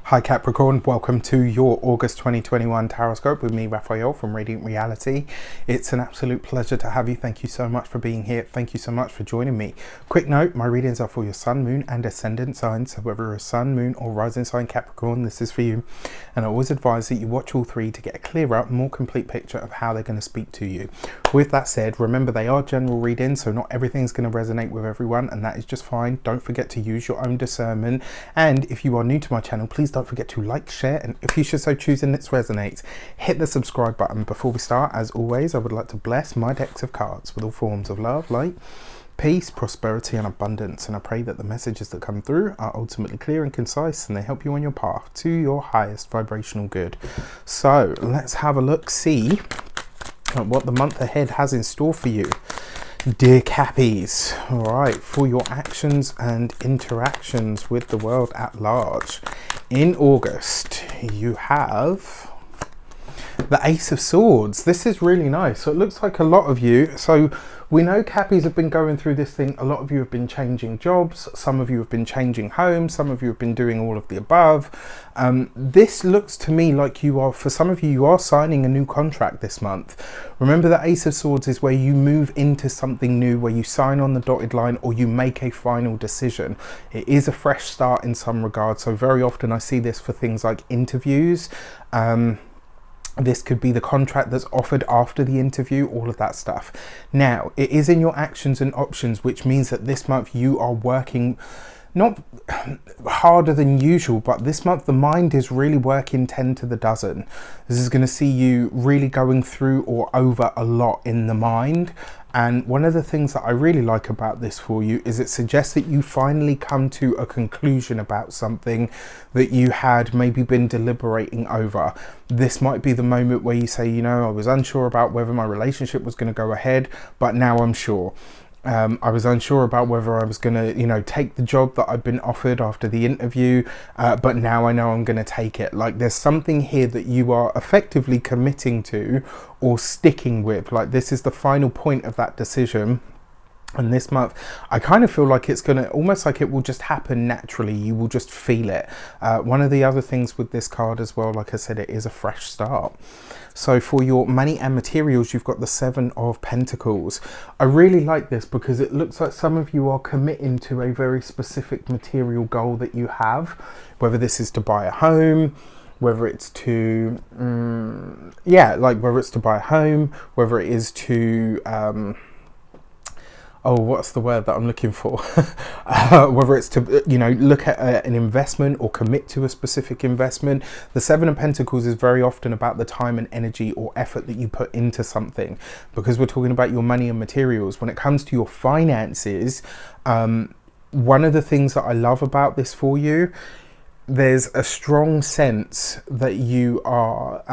Hi Capricorn, welcome to your August 2021 Taroscope with me, Raphael from Radiant Reality. It's an absolute pleasure to have you. Thank you so much for being here. Thank you so much for joining me. Quick note, my readings are for your sun, moon and ascendant signs. So whether you're a sun, moon or rising sign Capricorn, this is for you. And I always advise that you watch all three to get a clearer, more complete picture of how they're going to speak to you. With that said, remember they are general readings, so not everything's going to resonate with everyone, and that is just fine. Don't forget to use your own discernment. And if you are new to my channel, please don't forget to like, share, and if you should so choose and it resonates, hit the subscribe button. Before we start, as always, I would like to bless my decks of cards with all forms of love, light, peace, prosperity and abundance, and I pray that the messages that come through are ultimately clear and concise and they help you on your path to your highest vibrational good. So let's have a look, see what the month ahead has in store for you, dear Cappies. All right, for your actions and interactions with the world at large in August, you have the Ace of Swords. This is really nice. So it looks like a lot of you, so we know Cappies have been going through this thing. A lot of you have been changing jobs, some of you have been changing homes, some of you have been doing all of the above. This looks to me like you are, for some of you, you are signing a new contract this month. Remember that Ace of Swords is where you move into something new, where you sign on the dotted line or you make a final decision. It is a fresh start in some regards. So very often I see this for things like interviews. This could be the contract that's offered after the interview, all of that stuff. Now, it is in your actions and options, which means that this month you are working not harder than usual, but this month the mind is really working 10 to the dozen. This is going to see you really going through or over a lot in the mind. And one of the things that I really like about this for you is it suggests that you finally come to a conclusion about something that you had maybe been deliberating over. This might be the moment where you say, you know, I was unsure about whether my relationship was going to go ahead, but now I'm sure. I was unsure about whether I was going to, you know, take the job that I've been offered after the interview, but now I know I'm going to take it. Like there's something here that you are effectively committing to or sticking with. Like this is the final point of that decision. And this month, I kind of feel like it's going to, almost like it will just happen naturally. You will just feel it. One of the other things with this card as well, like I said, it is a fresh start. So for your money and materials, you've got the Seven of Pentacles. I really like this because it looks like some of you are committing to a very specific material goal that you have, whether this is to buy a home, whether it's to, whether it's to buy a home, whether it is to, what's the word that I'm looking for? Whether it's to, you know, look at an investment or commit to a specific investment. The Seven of Pentacles is very often about the time and energy or effort that you put into something, because we're talking about your money and materials. When it comes to your finances, one of the things that I love about this for you, there's a strong sense that you are,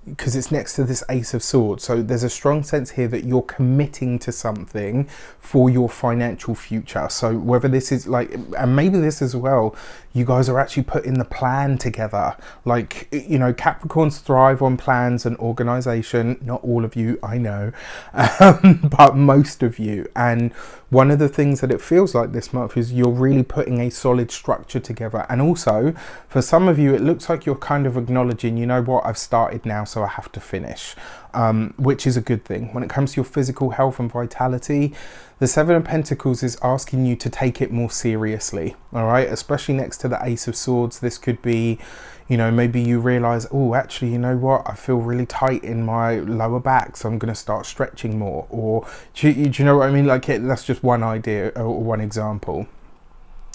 because it's next to this Ace of Swords, so there's a strong sense here that you're committing to something for your financial future. So whether this is like, and maybe this as well, you guys are actually putting the plan together. Like, you know, Capricorns thrive on plans and organization. Not all of you, I know, but most of you. And one of the things that it feels like this month is you're really putting a solid structure together. And also for some of you, it looks like you're kind of acknowledging, you know what, I've started now, so I have to finish, which is a good thing. When it comes to your physical health and vitality, the Seven of Pentacles is asking you to take it more seriously, all right? Especially next to the Ace of Swords. This could be, you know, maybe you realize, oh, actually, you know what? I feel really tight in my lower back, so I'm going to start stretching more. Or, do you know what I mean? Like, that's just one idea or one example.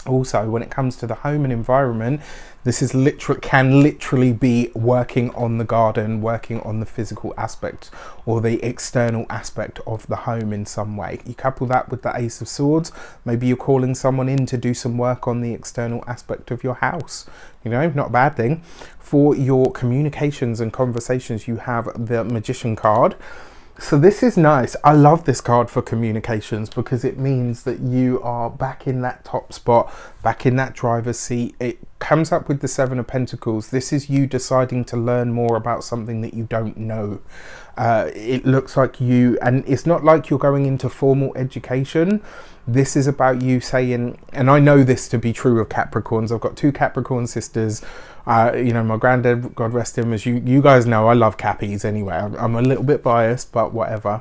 Also, when it comes to the home and environment, this is can literally be working on the garden, working on the physical aspect or the external aspect of the home in some way. You couple that with the Ace of Swords, maybe you're calling someone in to do some work on the external aspect of your house. You know, not a bad thing. For your communications and conversations, you have the Magician card. So this is nice. I love this card for communications because it means that you are back in that top spot, back in that driver's seat. It comes up with the Seven of Pentacles, this is you deciding to learn more about something that you don't know. It looks like you, and it's not like you're going into formal education. This is about you saying, and I know this to be true of Capricorns. I've got 2 Capricorn sisters. You know, my granddad, God rest him, as you guys know, I love Cappies anyway. I'm a little bit biased, but whatever.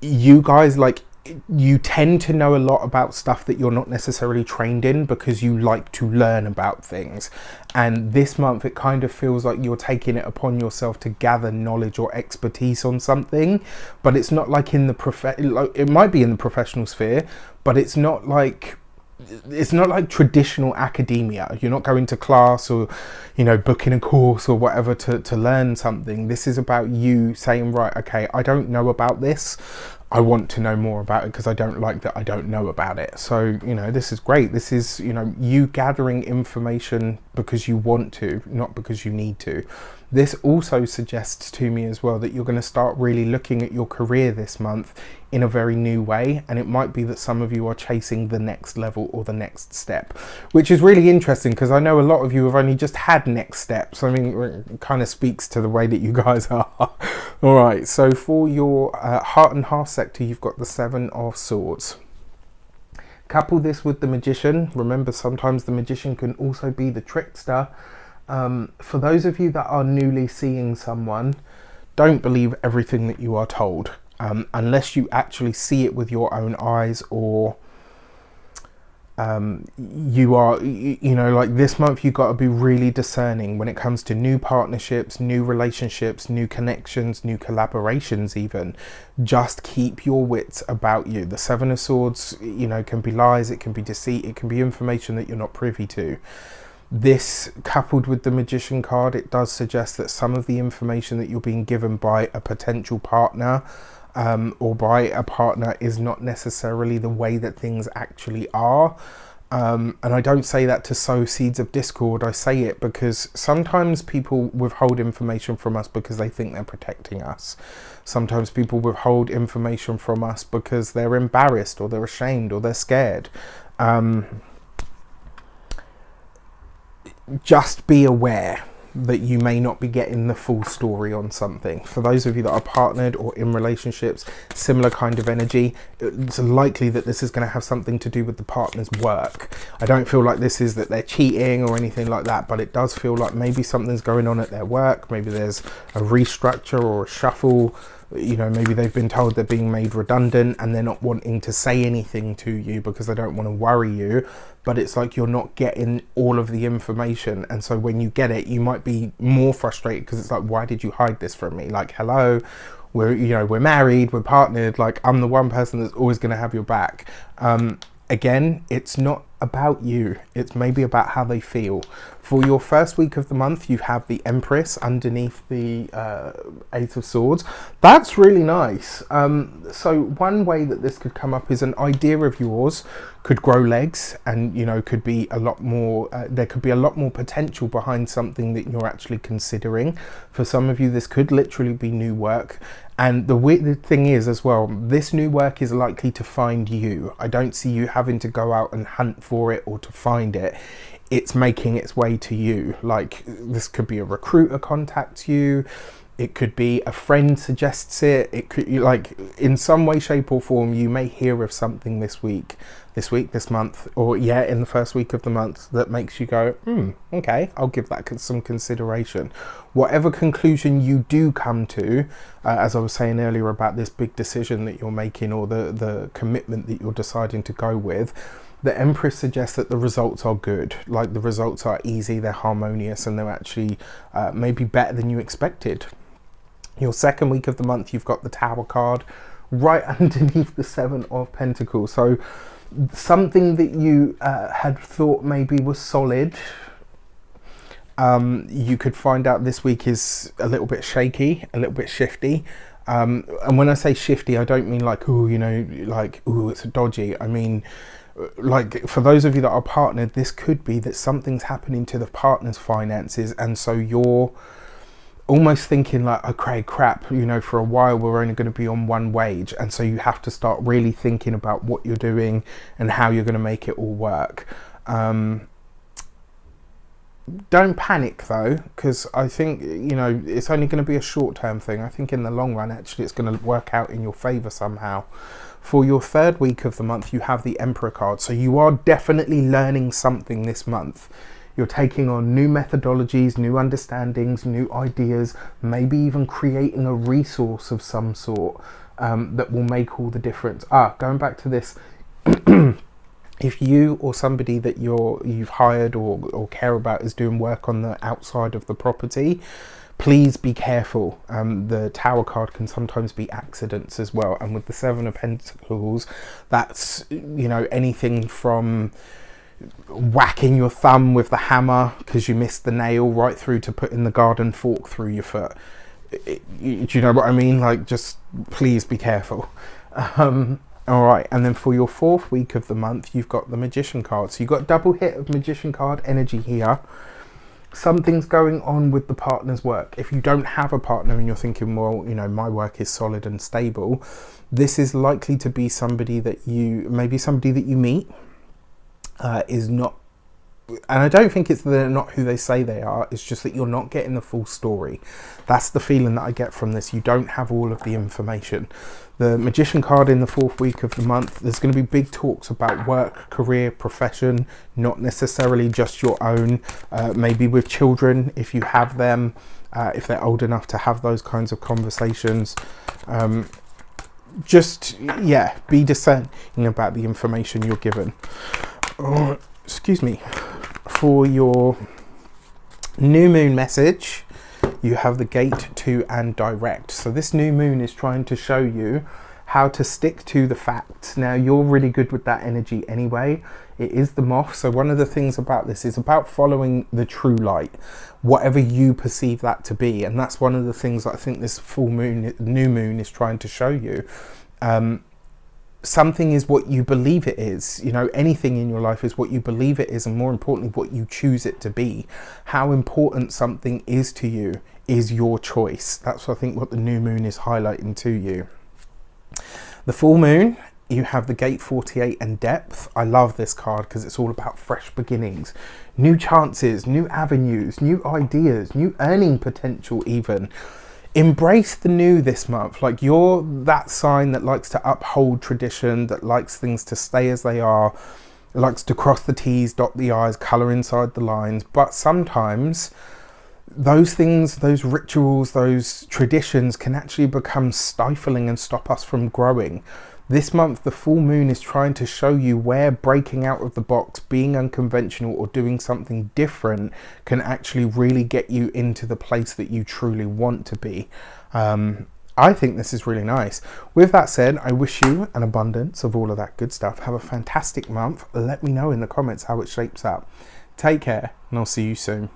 You guys, like, you tend to know a lot about stuff that you're not necessarily trained in because you like to learn about things. And this month it kind of feels like you're taking it upon yourself to gather knowledge or expertise on something, but it's not like in the like, it might be in the professional sphere, but it's not like traditional academia. You're not going to class or, you know, booking a course or whatever to learn something. This is about you saying, right, okay, I don't know about this. I want to know more about it because I don't like that I don't know about it. So, you know, this is great. This is, you know, you gathering information because you want to, not because you need to. This also suggests to me as well that you're going to start really looking at your career this month in a very new way, and it might be that some of you are chasing the next level or the next step, which is really interesting because I know a lot of you have only just had next steps. I mean, it kind of speaks to the way that you guys are. All right, so for your heart and half sector, you've got the Seven of Swords. Couple this with the Magician. Remember, sometimes the Magician can also be the trickster. For those of you that are newly seeing someone, don't believe everything that you are told, unless you actually see it with your own eyes, or you are, you know, like this month you've got to be really discerning when it comes to new partnerships, new relationships, new connections, new collaborations even. Just keep your wits about you. The Seven of Swords, you know, can be lies, it can be deceit, it can be information that you're not privy to. This, coupled with the Magician card, it does suggest that some of the information that you're being given by a potential partner or by a partner is not necessarily the way that things actually are. And I don't say that to sow seeds of discord. I say it because sometimes people withhold information from us because they think they're protecting us. Sometimes people withhold information from us because they're embarrassed or they're ashamed or they're scared. Just be aware that you may not be getting the full story on something. For those of you that are partnered or in relationships, similar kind of energy, it's likely that this is going to have something to do with the partner's work. I don't feel like this is that they're cheating or anything like that, but it does feel like maybe something's going on at their work. Maybe there's a restructure or a shuffle. You know, maybe they've been told they're being made redundant and they're not wanting to say anything to you because they don't want to worry you, but it's like you're not getting all of the information, and so when you get it, you might be more frustrated because it's like, why did you hide this from me? Like, hello, we're married, we're partnered, like I'm the one person that's always going to have your back. Again, it's not about you, it's maybe about how they feel. For your first week of the month, you have the Empress underneath the Eight of Swords. That's really nice. So one way that this could come up is an idea of yours could grow legs, and, you know, could be a lot more, there could be a lot more potential behind something that you're actually considering. For some of you, this could literally be new work. And the weird thing is as well, this new work is likely to find you. I don't see you having to go out and hunt for it or to find it. It's making its way to you. Like, this could be a recruiter contacts you. It could be a friend suggests it. It could, like, in some way, shape or form, you may hear of something this month, or yeah, in the first week of the month that makes you go, okay, I'll give that some consideration. Whatever conclusion you do come to, as I was saying earlier about this big decision that you're making, or the commitment that you're deciding to go with, the Empress suggests that the results are good. Like, the results are easy, they're harmonious, and they're actually maybe better than you expected. Your second week of the month, you've got the Tower card right underneath the Seven of Pentacles. So something that you had thought maybe was solid, you could find out this week is a little bit shaky, a little bit shifty. And when I say shifty, I don't mean like, oh, you know, like, oh, it's dodgy. I mean, like, for those of you that are partnered, this could be that something's happening to the partner's finances, and so you're almost thinking like, okay, crap, you know, for a while we're only going to be on one wage, and so you have to start really thinking about what you're doing and how you're going to make it all work. Don't panic though, because I think, you know, it's only going to be a short-term thing. I think in the long run, actually, it's going to work out in your favor somehow. For your third week of the month, you have the Emperor card. So you are definitely learning something this month. You're taking on new methodologies, new understandings, new ideas, maybe even creating a resource of some sort that will make all the difference. Going back to this, if you or somebody that you've hired or care about is doing work on the outside of the property, please be careful. The Tower card can sometimes be accidents as well. And with the Seven of Pentacles, that's, you know, anything from whacking your thumb with the hammer because you missed the nail, right through to putting the garden fork through your foot. Do you know what I mean? Like, just please be careful. All right, and then for your fourth week of the month, you've got the Magician card. So you've got double hit of Magician card energy here. Something's going on with the partner's work. If you don't have a partner and you're thinking, well, you know, my work is solid and stable, this is likely to be somebody that you meet is not, and I don't think it's that they're not who they say they are, it's just that you're not getting the full story. That's the feeling that I get from this. You don't have all of the information. The Magician card in the fourth week of the month, there's going to be big talks about work, career, profession, not necessarily just your own, maybe with children if you have them, if they're old enough to have those kinds of conversations. Just, yeah, be discerning about the information you're given. Excuse me. For your new moon message, you have the Gate to and Direct. So this new moon is trying to show you how to stick to the facts. Now, you're really good with that energy anyway. It is the Moth. So one of the things about this is about following the true light, whatever you perceive that to be. And that's one of the things that I think this full moon, new moon, is trying to show you. Something is what you believe it is. You know, anything in your life is what you believe it is, and more importantly, what you choose it to be. How important something is to you is your choice. That's what I think what the new moon is highlighting to you. The full moon, you have the Gate 48 and Depth. I love this card because it's all about fresh beginnings, new chances, new avenues, new ideas, new earning potential even. Embrace the new this month. Like, you're that sign that likes to uphold tradition, that likes things to stay as they are, likes to cross the T's, dot the I's, colour inside the lines. But sometimes those things, those rituals, those traditions can actually become stifling and stop us from growing. This month, the full moon is trying to show you where breaking out of the box, being unconventional or doing something different can actually really get you into the place that you truly want to be. I think this is really nice. With that said, I wish you an abundance of all of that good stuff. Have a fantastic month. Let me know in the comments how it shapes up. Take care, and I'll see you soon.